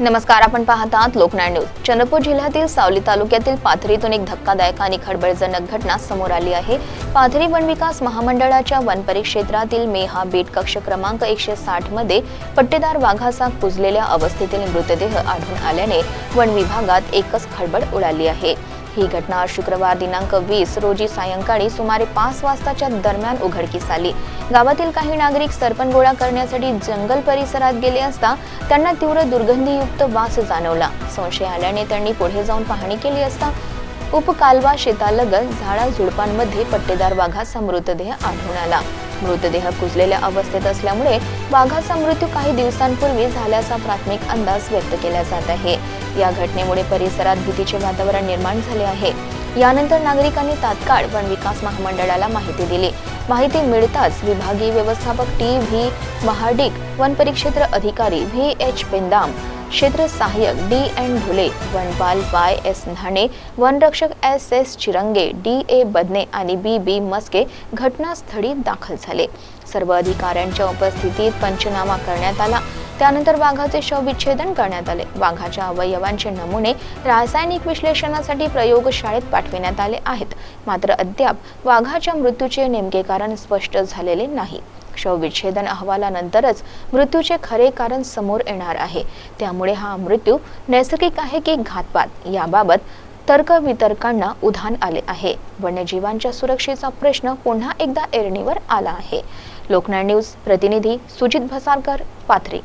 नमस्कार, आपण पाहत आहात लोकनाळ न्यूज। चंद्रपूर जिल्ह्यातील सावली तालुक्यातील पाथरीतून एक धक्कादायक आणि खळबळजनक घटना समोर आली आहे। पाथरी वन विकास महामंडळाच्या वन परिक्षेत्रातील मेहा बीट कक्ष क्रमांक 160 मध्ये पट्टेदार वाघाचा कुजलेल्या अवस्थेतील मृतदेह आढळून आल्याने वन विभागात एकच खळबळ उडाली आहे। ही घटना शुक्रवार दिनांक 20 रोजी सायंकाळी सुमारे 5 वाजताच्या दरम्यान उघडकीस आली। गावातील काही नागरिक सरपण गोळा करण्यासाठी जंगल परिसरात गेले असता त्यांना तीव्र दुर्गंधीयुक्त वास जाणवला। संशय आल्याने त्यांनी पुढे जाऊन पाहणी केली असता उपकालवा शेतालगत झाडाझुडपांमध्ये पट्टेदार वाघाचा मृतदेह आढळून आला। मृतदेह कुजलेल्या अवस्थेत असल्यामुळे वाघाचा मृत्यू काही दिवसांपूर्वी झाल्याचा प्राथमिक अंदाज व्यक्त केला जात आहे। या घटनेमुळे परिसरात भीतीचे वातावरण निर्माण झाले आहे। यानंतर नागरिकांनी तात्काळ वन विकास महामंडळाला माहिती दिली। माहिती मिळताच विभागीय व्यवस्थापक टी.व्ही. महाडिक, वन परिक्षेत्र अधिकारी व्ही.एच. पेंदाम, क्षेत्र सहाय्यक डी.एन. ढोले, वनपाल वाय.एस. न्हाणे, वनरक्षक एस.एस. चिरंगे, डी.ए. बदने आणि बी.बी. मस्के घटनास्थळी दाखल झाले। सर्व अधिकाऱ्यांच्या उपस्थितीत पंचनामा करण्यात आला। त्यानंतर वाघाचे शवविच्छेदन करण्यात आले। वाघाच्या अवयवांचे नमुने रासायनिक विश्लेषणासाठी प्रयोगशाळेत पाठविण्यात आले आहेत। मात्र अद्याप वाघाच्या मृत्यूचे नेमके कारण स्पष्ट झालेले नाही। शवविच्छेदन अहवालानंतरच मृत्यूचे खरे कारण समोर येणार आहे। त्यामुळे हा मृत्यू नैसर्गिक आहे की घातपात याबाबत तर्कवितर्कांना उधाण आले आहे। वन्यजीवांच्या सुरक्षेचा प्रश्न पुन्हा एकदा ऐरणीवर आला आहे। लोकनाळ न्यूज प्रतिनिधी सुजित भसारकर, पाथरी।